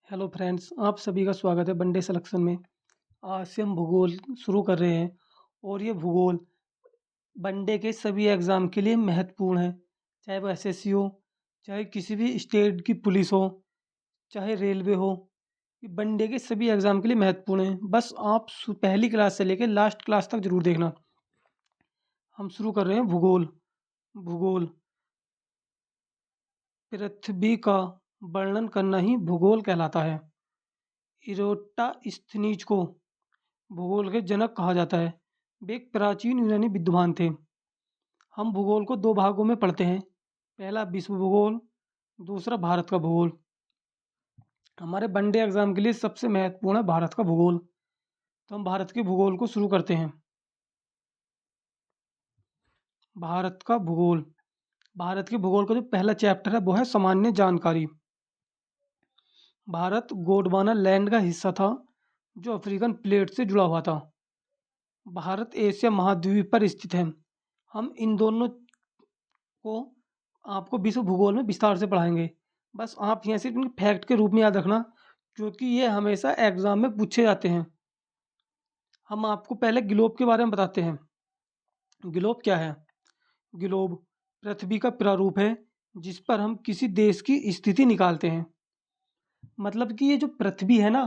Hello friends, आप सभी का स्वागत है वनडे सिलेक्शन में। आज से हम भूगोल शुरू कर रहे हैं और ये भूगोल वनडे के सभी एग्ज़ाम के लिए महत्वपूर्ण है। चाहे वो एसएससी हो, चाहे किसी भी स्टेट की पुलिस हो, चाहे रेलवे हो, ये वनडे के सभी एग्ज़ाम के लिए महत्वपूर्ण है। बस आप पहली क्लास से लेकर लास्ट क्लास तक ज़रूर देखना। हम शुरू कर रहे हैं भूगोल। भूगोल पृथ्वी का वर्णन करना ही भूगोल कहलाता है। इरोस्thenes को भूगोल के जनक कहा जाता है। वे एक प्राचीन यूनानी विद्वान थे। हम भूगोल को दो भागों में पढ़ते हैं। पहला विश्व भूगोल, दूसरा भारत का भूगोल। हमारे वनडे एग्जाम के लिए सबसे महत्वपूर्ण है भारत का भूगोल। तो हम भारत के भूगोल को शुरू करते हैं। भारत का भूगोल। भारत के भूगोल का जो पहला चैप्टर है वो है सामान्य जानकारी। भारत गोंडवाना लैंड का हिस्सा था जो अफ्रीकन प्लेट से जुड़ा हुआ था। भारत एशिया महाद्वीप पर स्थित है। हम इन दोनों को आपको विश्व भूगोल में विस्तार से पढ़ाएँगे। बस आप यहाँ सिर्फ़ इन्हें फैक्ट के रूप में याद रखना, क्योंकि ये हमेशा एग्ज़ाम में पूछे जाते हैं। हम आपको पहले ग्लोब के बारे में बताते हैं। ग्लोब क्या है? ग्लोब पृथ्वी का प्रारूप है, जिस पर हम किसी देश की स्थिति निकालते हैं। मतलब कि ये जो पृथ्वी है ना,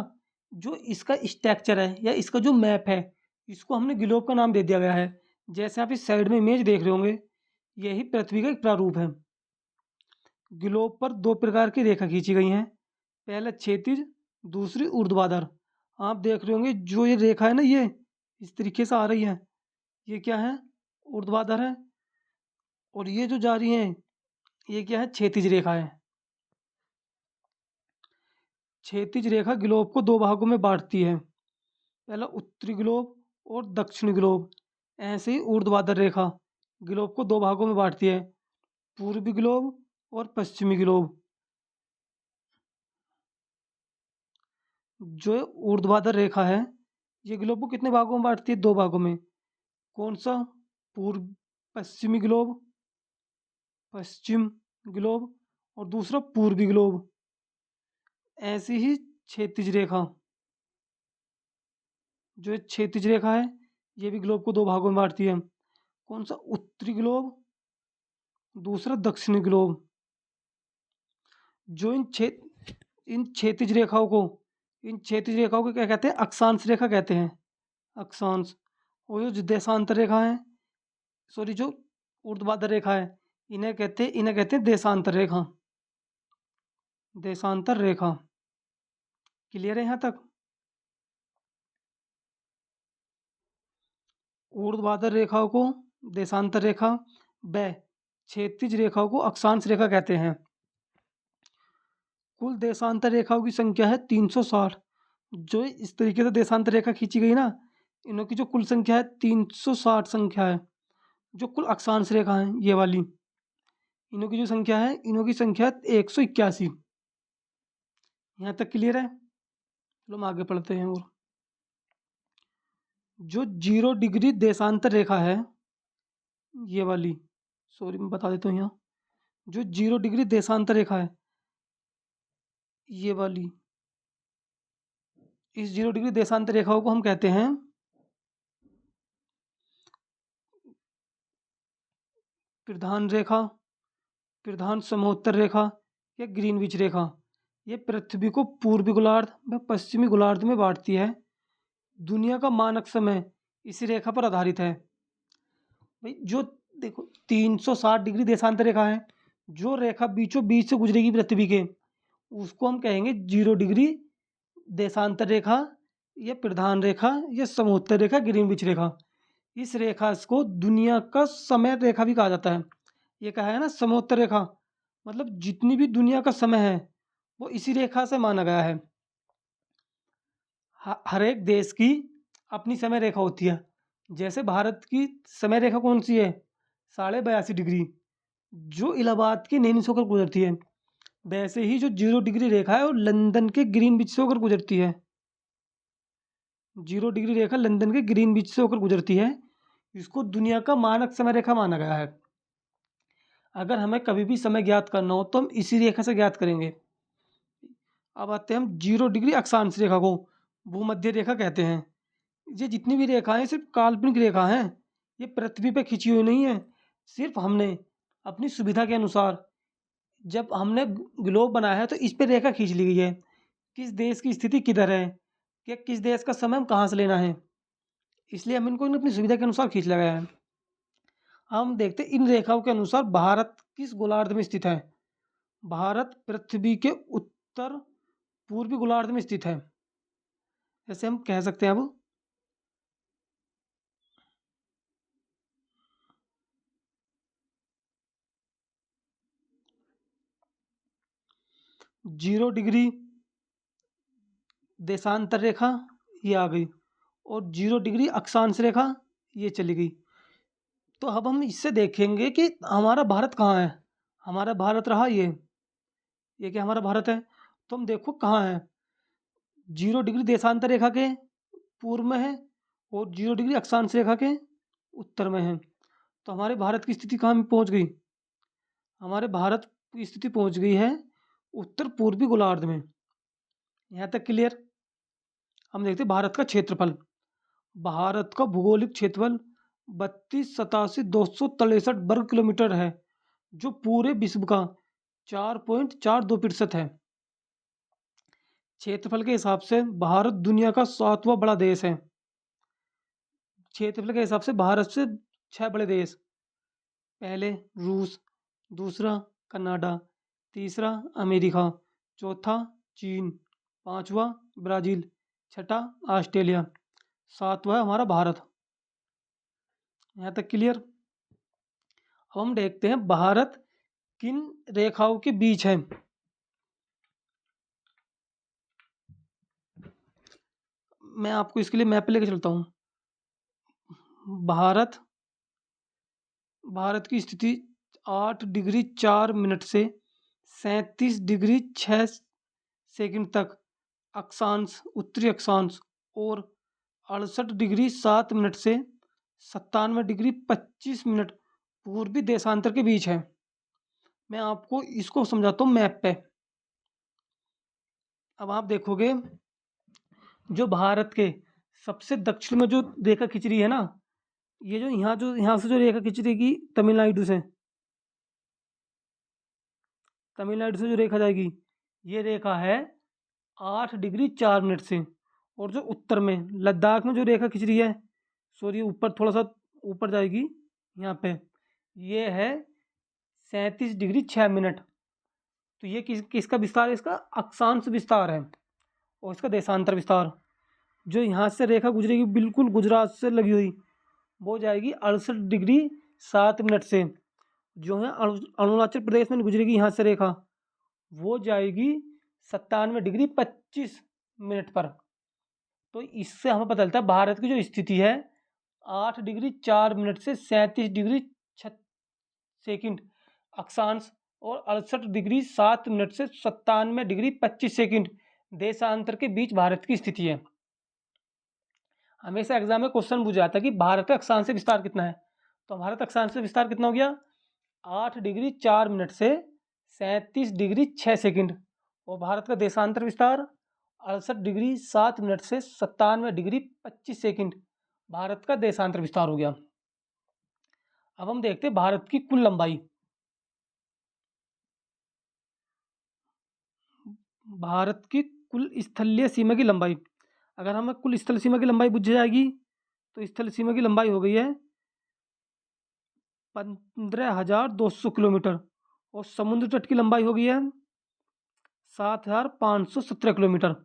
जो इसका स्ट्रक्चर है या इसका जो मैप है, इसको हमने ग्लोब का नाम दे दिया गया है। जैसे आप इस साइड में इमेज देख रहे होंगे, यही पृथ्वी का एक प्रारूप है। ग्लोब पर दो प्रकार की रेखा खींची गई हैं। पहला क्षैतिज, दूसरी ऊर्ध्वाधर। आप देख रहे होंगे जो ये रेखा है ना, ये इस तरीके से आ रही है। ये क्या है? ऊर्ध्वाधर है। और ये जो जा रही है, ये क्या है? क्षैतिज रेखा है। क्षैतिज रेखा ग्लोब को दो भागों में बांटती है। पहला उत्तरी ग्लोब और दक्षिणी ग्लोब। ऐसे ही ऊर्ध्वाधर रेखा ग्लोब को दो भागों में बांटती है। पूर्वी ग्लोब और पश्चिमी ग्लोब। जो ऊर्ध्वाधर रेखा है, ये ग्लोब को कितने भागों में बांटती है? दो भागों में। कौन सा? पूर्व पश्चिमी ग्लोब, पश्चिम ग्लोब, और दूसरा पूर्वी ग्लोब। ऐसी ही क्षैतिज रेखा, जो एक क्षैतिज रेखा है, ये भी ग्लोब को दो भागों में बांटती है। कौन सा? उत्तरी ग्लोब, दूसरा दक्षिणी ग्लोब। जो इन क्षैतिज रेखाओं को क्या कहते हैं? अक्षांश रेखा कहते हैं। अक्षांश। और जो देशांतर रेखा है, सॉरी, जो ऊर्ध्वाधर रेखा है, इन्हें कहते हैं देशांतर रेखा। देशांतर रेखा। क्लियर है यहाँ तक? ऊर्ध्वाधर रेखाओं को देशांतर रेखा व क्षैतिज रेखाओं को अक्षांश रेखा कहते हैं। कुल देशांतर रेखाओं की संख्या है 360। जो इस तरीके से देशांतर रेखा खींची गई ना, इनों की जो कुल संख्या है 360 संख्या है। जो कुल अक्षांश रेखा है ये वाली, इनों की जो संख्या है, इनों की संख्या है 181। यहाँ तक क्लियर है? चलो हम आगे पढ़ते हैं। और जो 0 डिग्री देशांतर रेखा है, ये वाली, सॉरी मैं बता देता हूँ यहाँ। जो 0 डिग्री देशांतर रेखा है, ये वाली, इस 0 डिग्री देशांतर रेखाओं को हम कहते हैं प्रधान रेखा, प्रधान समोत्तर रेखा या ग्रीनविच रेखा। ये पृथ्वी को पूर्वी गोलार्ध व पश्चिमी गोलार्ध में बांटती है। दुनिया का मानक समय इसी रेखा पर आधारित है। भाई जो देखो 360 डिग्री देशांतर रेखा है, जो रेखा बीचों बीच से गुजरेगी पृथ्वी के, उसको हम कहेंगे 0 डिग्री देशांतर रेखा या प्रधान रेखा या समोत्तर रेखा, ग्रीनविच रेखा। इस रेखा को दुनिया का समय रेखा भी कहा जाता है। ये कहा है ना समोत्तर रेखा, मतलब जितनी भी दुनिया का समय है वो इसी रेखा से माना गया है। हर एक देश की अपनी समय रेखा होती है। जैसे भारत की समय रेखा कौन सी है? 82.5 डिग्री, जो इलाहाबाद के नैनी से होकर गुजरती है। वैसे ही जो 0 डिग्री रेखा है वो लंदन के ग्रीनविच से होकर गुजरती है। 0 डिग्री रेखा लंदन के ग्रीनविच से होकर गुजरती है। इसको दुनिया का मानक समय रेखा माना गया है। अगर हमें कभी भी समय ज्ञात करना हो तो हम इसी रेखा से ज्ञात करेंगे। अब आते हैं हम 0 डिग्री अक्षांश रेखा को भूमध्य रेखा कहते हैं। ये जितनी भी रेखाएं सिर्फ काल्पनिक रेखा हैं, ये पृथ्वी पे खींची हुई नहीं है। सिर्फ हमने अपनी सुविधा के अनुसार जब हमने ग्लोब बनाया है तो इस पे रेखा खींच ली गई है। किस देश की स्थिति किधर है, कि किस देश का समय हम कहाँ से लेना है, इसलिए हम इनको अपनी सुविधा के अनुसार खींच लगाया है। हम देखते हैं इन रेखाओं के अनुसार भारत किस गोलार्ध में स्थित है। भारत पृथ्वी के उत्तर पूर्वी गोलार्ध में स्थित है। ऐसे हम कह सकते हैं अब 0 डिग्री देशांतर रेखा ये आ गई और 0 डिग्री अक्षांश रेखा ये चली गई। तो अब हम इससे देखेंगे कि हमारा भारत कहाँ है। हमारा भारत रहा ये क्या हमारा भारत है, तो हम देखो कहाँ है। 0 डिग्री देशांतर रेखा के पूर्व में है और 0 डिग्री अक्षांश रेखा के उत्तर में है। तो हमारे भारत की स्थिति कहाँ में पहुँच गई, हमारे भारत की स्थिति पहुँच गई है उत्तर पूर्वी गोलार्ध में। यहाँ तक क्लियर। हम देखते हैं भारत का क्षेत्रफल। भारत का भौगोलिक क्षेत्रफल 32,87,263 वर्ग किलोमीटर है, जो पूरे विश्व का 4.42% है। क्षेत्रफल के हिसाब से भारत दुनिया का 7वां बड़ा देश है। क्षेत्रफल के हिसाब से भारत से 6 बड़े देश, पहले रूस, दूसरा कनाडा, तीसरा अमेरिका, चौथा चीन, पांचवा ब्राज़ील, छठा ऑस्ट्रेलिया, सातवां हमारा भारत। यहाँ तक क्लियर। अब हम देखते हैं भारत किन रेखाओं के बीच है। मैं आपको इसके लिए मैप लेके चलता हूँ। भारत की स्थिति 8 डिग्री 4 मिनट से 37 डिग्री 6 सेकंड तक अक्षांश उत्तरी अक्षांश और 68 डिग्री 7 मिनट से 97 डिग्री 25 मिनट पूर्वी देशांतर के बीच है। मैं आपको इसको समझाता हूँ मैप पे। अब आप देखोगे जो भारत के सबसे दक्षिण में जो रेखा खींच रही है ना, ये जो यहाँ से जो रेखा खींच रहेगी तमिलनाडु से जो रेखा जाएगी, ये रेखा है 8 डिग्री 4 मिनट से। और जो उत्तर में लद्दाख में जो रेखा खींच रही है, सॉरी ऊपर थोड़ा सा ऊपर जाएगी यहाँ पे, ये है 37 डिग्री 6 मिनट। तो ये किसका विस्तार है, इसका अक्षांश विस्तार है। और इसका देशांतर विस्तार जो यहाँ से रेखा गुजरेगी बिल्कुल गुजरात से लगी हुई, वो जाएगी 68 डिग्री 7 मिनट से। जो है अरुणाचल प्रदेश में गुजरेगी यहाँ से रेखा, वो जाएगी 97 डिग्री 25 मिनट पर। तो इससे हमें पता चलता है भारत की जो स्थिति है 8 डिग्री 4 मिनट से 37 डिग्री 6 सेकंड अक्षांश और 68 डिग्री 7 मिनट से 97 डिग्री 25 सेकंड देशांतर के बीच भारत की स्थिति है। हमेशा एग्जाम में क्वेश्चन पूछा जाता है कि भारत का अक्षांश विस्तार कितना है। तो भारत अक्षांश विस्तार कितना हो गया, 8 डिग्री 4 मिनट से 37 डिग्री 6 सेकंड। और भारत का देशांतर विस्तार 68 डिग्री 7 मिनट से 97 डिग्री 25 सेकंड भारत का देशांतर विस्तार हो गया। अब हम देखते हैं भारत की कुल लंबाई। भारत की कुल स्थलीय सीमा की लंबाई, अगर हमें कुल स्थल सीमा की लंबाई बुझ जाएगी तो स्थल सीमा की लंबाई हो गई है 15,200 किलोमीटर और समुद्र तट की लंबाई हो गई है 7,517 किलोमीटर।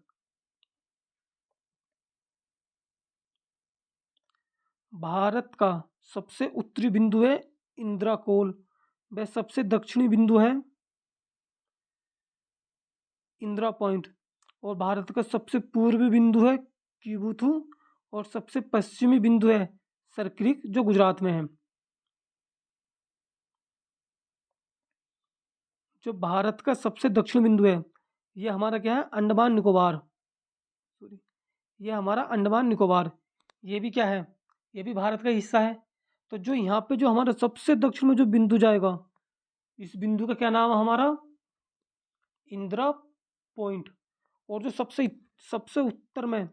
भारत का सबसे उत्तरी बिंदु है इंदिरा कोल, वह सबसे दक्षिणी बिंदु है इंदिरा पॉइंट, और भारत का सबसे पूर्वी बिंदु है किबुथु और सबसे पश्चिमी बिंदु है सरक्रिक जो गुजरात में है। जो भारत का सबसे दक्षिण बिंदु है ये हमारा क्या है, अंडमान निकोबार, सॉरी ये हमारा अंडमान निकोबार, ये भी क्या है, ये भी भारत का हिस्सा है। तो जो यहाँ पे जो हमारा सबसे दक्षिण में जो बिंदु जाएगा, इस बिंदु का क्या नाम है हमारा, इंदिरा पॉइंट। और जो सबसे सबसे उत्तर में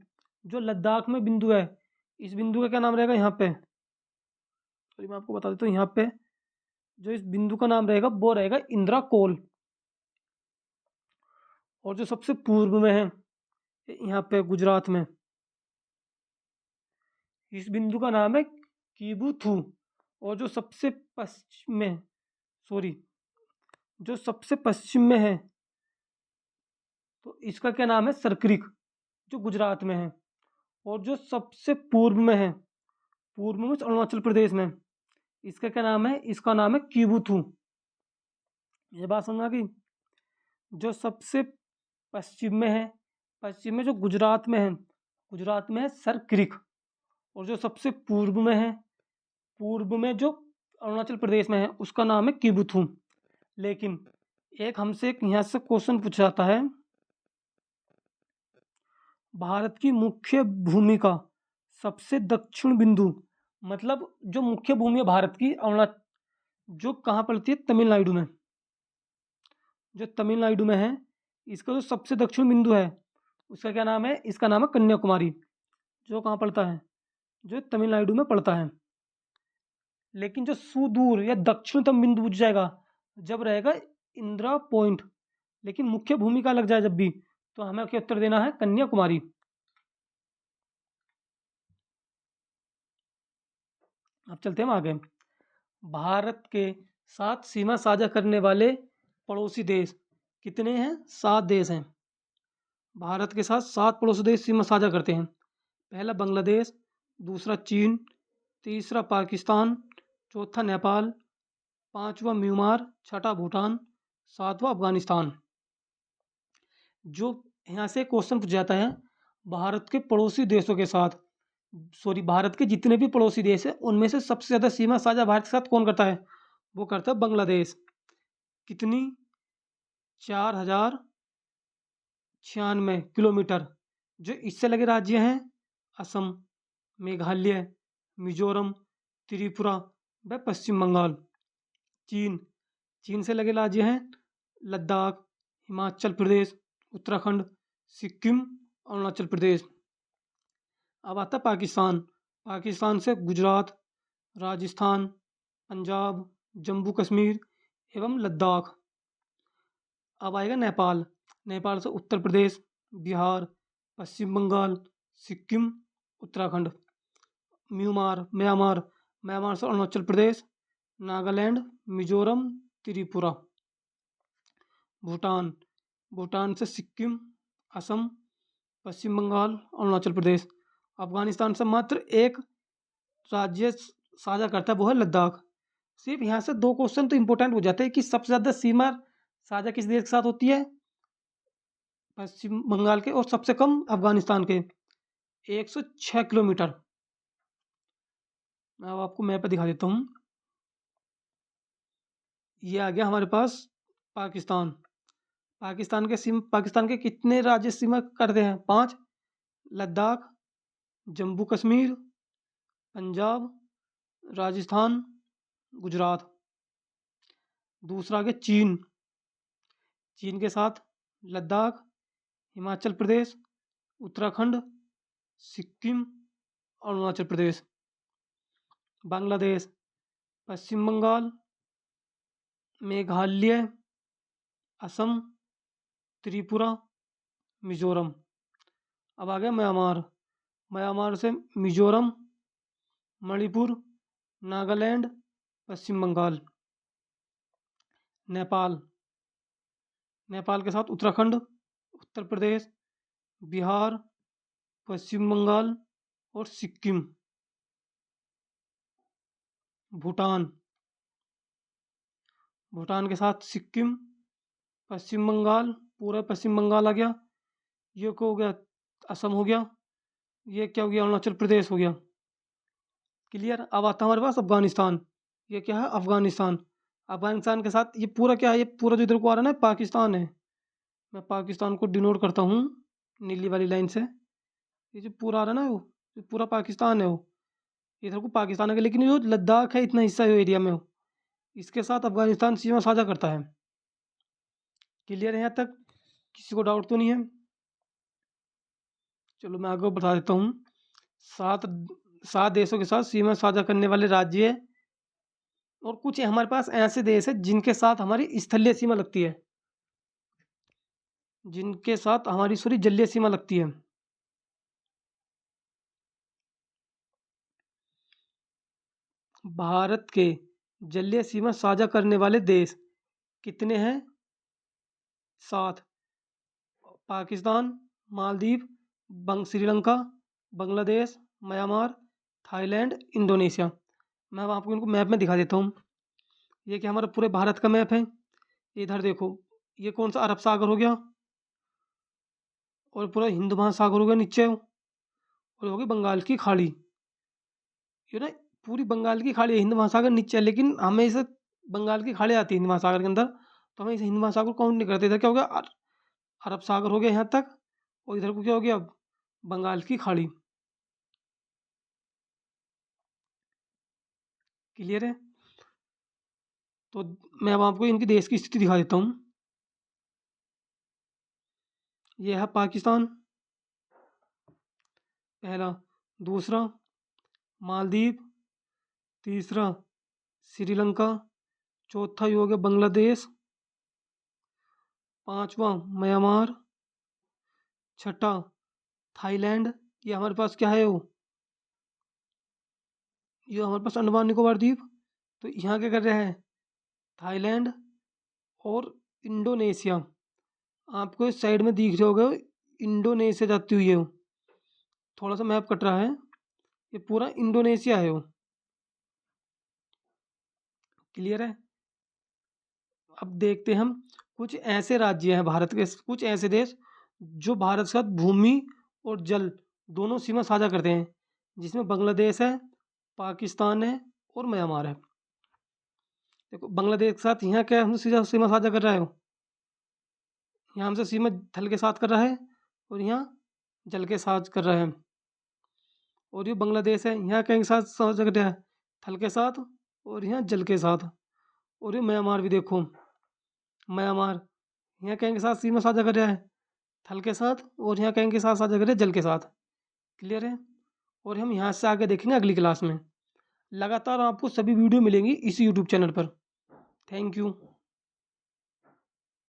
जो लद्दाख में बिंदु है, इस बिंदु का क्या नाम रहेगा यहाँ पे? सॉरी, मैं आपको बता देता हूँ, यहाँ पे जो इस बिंदु का नाम रहेगा वो रहेगा इंदिरा कोल। और जो सबसे पूर्व में है यहाँ पे गुजरात में, इस बिंदु का नाम है कीबुथु। और जो सबसे पश्चिम में, सॉरी, जो सबसे पश्चिम में है तो इसका क्या नाम है? सरक्रिक, जो गुजरात में है। और जो सबसे पूर्व में है, पूर्व में अरुणाचल प्रदेश में, इसका क्या नाम है? इसका नाम है कीबुथु। ये बात समझ आ गई? जो सबसे पश्चिम में है, पश्चिम में जो गुजरात में है, गुजरात में है सरक्रिक। और जो सबसे पूर्व में है, पूर्व में जो अरुणाचल प्रदेश में है, उसका नाम है कीबुथु। लेकिन एक हमसे एक यहाँ से क्वेश्चन पूछा जाता है, भारत की मुख्य भूमि का सबसे दक्षिण बिंदु, मतलब जो मुख्य भूमि है भारत की, अरुणाचल, जो कहाँ पड़ती है? तमिलनाडु में। जो तमिलनाडु में है, इसका जो सबसे दक्षिण बिंदु है उसका क्या नाम है? इसका नाम है कन्याकुमारी। जो कहाँ पड़ता है? जो तमिलनाडु में पड़ता है। लेकिन जो सुदूर या दक्षिणतम बिंदु पूछ जाएगा, जब रहेगा इंदिरा पॉइंट। लेकिन मुख्य भूमिका लग जाए जब भी, तो हमें क्या उत्तर देना है? कन्याकुमारी। अब चलते हैं आगे। भारत के साथ सीमा साझा करने वाले पड़ोसी देश कितने हैं? 7 देश हैं। भारत के साथ 7 पड़ोसी देश सीमा साझा करते हैं। पहला बांग्लादेश, दूसरा चीन, तीसरा पाकिस्तान, चौथा नेपाल, पांचवा म्यांमार, छठा भूटान, सातवां अफगानिस्तान। जो यहाँ से क्वेश्चन पूछा जाता है, भारत के पड़ोसी देशों के साथ, सॉरी, भारत के जितने भी पड़ोसी देश हैं उनमें से सबसे ज़्यादा सीमा साझा भारत के साथ कौन करता है? वो करता है बांग्लादेश। कितनी? 4096 किलोमीटर। जो इससे लगे राज्य हैं असम, मेघालय, मिजोरम, त्रिपुरा व पश्चिम बंगाल। चीन, चीन से लगे राज्य हैं लद्दाख, हिमाचल प्रदेश, उत्तराखंड, सिक्किम, अरुणाचल प्रदेश। अब आता है पाकिस्तान। पाकिस्तान से गुजरात, राजस्थान, पंजाब, जम्मू कश्मीर एवं लद्दाख। अब आएगा नेपाल। नेपाल से उत्तर प्रदेश, बिहार, पश्चिम बंगाल, सिक्किम, उत्तराखंड। म्यांमार, म्यांमार, म्यांमार से अरुणाचल प्रदेश, नागालैंड, मिजोरम, त्रिपुरा। भूटान, भूटान से सिक्किम, असम, पश्चिम बंगाल, अरुणाचल प्रदेश। अफगानिस्तान से मात्र एक राज्य साझा करता है, वो है लद्दाख। सिर्फ यहाँ से 2 क्वेश्चन तो इंपॉर्टेंट हो जाते हैं कि सबसे ज़्यादा सीमा साझा किस देश के साथ होती है? पश्चिम बंगाल के। और सबसे कम अफगानिस्तान के, 106 किलोमीटर। मैं अब आपको मैप पे दिखा देता हूँ। ये आ गया हमारे पास पाकिस्तान। पाकिस्तान के कितने राज्य सीमा करते हैं? 5। लद्दाख, जम्मू कश्मीर, पंजाब, राजस्थान, गुजरात। दूसरा आ गया चीन। चीन के साथ लद्दाख, हिमाचल प्रदेश, उत्तराखंड, सिक्किम, अरुणाचल प्रदेश। बांग्लादेश, पश्चिम बंगाल, मेघालय, असम, त्रिपुरा, मिजोरम। अब आ गया म्यांमार। म्यांमार से मिजोरम, मणिपुर, नागालैंड, पश्चिम बंगाल। नेपाल, नेपाल के साथ उत्तराखंड, उत्तर प्रदेश, बिहार, पश्चिम बंगाल और सिक्किम। भूटान, भूटान के साथ सिक्किम, पश्चिम बंगाल, पूरा पश्चिम बंगाल आ गया। ये क्या हो गया? असम हो गया। ये क्या हो गया? अरुणाचल प्रदेश हो गया। क्लियर? अब आता है हमारे पास अफगानिस्तान। ये क्या है? अफगानिस्तान। अफगानिस्तान के साथ ये पूरा क्या है? ये पूरा जो इधर को आ रहा है ना, पाकिस्तान है। मैं पाकिस्तान को डिनोट करता हूँ नीली वाली लाइन से। ये जो पूरा आ रहा है ना, वो ये पूरा पाकिस्तान है। वो इधर को पाकिस्तान है, लेकिन ये जो लद्दाख है, इतना हिस्सा है एरिया में, वो इसके साथ अफगानिस्तान सीमा साझा करता है। क्लियर है यहाँ तक? किसी को डाउट तो नहीं है? चलो मैं आपको बता देता हूँ। 7 7 देशों के साथ सीमा साझा करने वाले राज्य और कुछ हमारे पास ऐसे देश हैं जिनके साथ हमारी स्थलीय सीमा लगती है, जिनके साथ हमारी सॉरी जलीय सीमा लगती है। भारत के जलीय सीमा साझा करने वाले देश कितने हैं? 7। Pakistan, Maldives, Sri Lanka, Bangladesh, Myanmar, Thailand, Indonesia. मैं अब आपको इनको मैप में दिखा देता हूँ। ये क्या हमारा पूरे भारत का मैप है। इधर देखो, ये कौन सा अरब सागर हो गया और पूरा हिंद महासागर हो गया नीचे, और ये होगी बंगाल की खाड़ी। ये ना पूरी बंगाल की खाड़ी है, हिंद महासागर नीचे है, लेकिन हमें इसे बंगाल की खाड़ी आती है हिंद महासागर के अंदर, तो हमें इसे हिंद महासागर काउंट नहीं करते। इधर क्या हो गया, अरब सागर हो गया यहाँ तक, और इधर को क्या हो गया अब, बंगाल की खाड़ी। क्लियर है? तो मैं अब आपको इनकी देश की स्थिति दिखा देता हूँ। ये है पाकिस्तान पहला, दूसरा मालदीव, तीसरा श्रीलंका, चौथा ये हो गया बांग्लादेश, पांचवा म्यांमार, छठा थाईलैंड। ये हमारे पास क्या है, वो ये हमारे पास अंडमान निकोबार द्वीप। तो यहाँ क्या कर रहे हैं, थाईलैंड और इंडोनेशिया। आपको इस साइड में दिख रहे होगा इंडोनेशिया जाती हुई है वो, थोड़ा सा मैप कट रहा है, ये पूरा इंडोनेशिया है वो। क्लियर है? अब देखते हैं हम, कुछ ऐसे राज्य हैं भारत के, कुछ ऐसे देश जो भारत के साथ भूमि और जल दोनों सीमा साझा करते हैं, जिसमें बांग्लादेश है, पाकिस्तान है और म्यांमार है। देखो बांग्लादेश के साथ यहाँ क्या हमसे सीधा सीमा साझा कर रहा है वो, यहाँ हमसे सीमा थल के साथ कर रहा है और यहाँ जल के साथ कर रहा है। और ये बांग्लादेश है, यहाँ क्या के साथ साझा कर रहा है, थल के साथ और यहाँ जल के साथ। और ये म्यांमार भी देखो, म्यांमार यहाँ कहीं के साथ सीमा साझा कर रहा है, थल के साथ, और यहाँ कहीं के साथ साझा कर रहा है जल के साथ। क्लियर है? और हम यहाँ से आगे देखेंगे अगली क्लास में। लगातार आपको सभी वीडियो मिलेंगी इसी यूट्यूब चैनल पर। Thank you.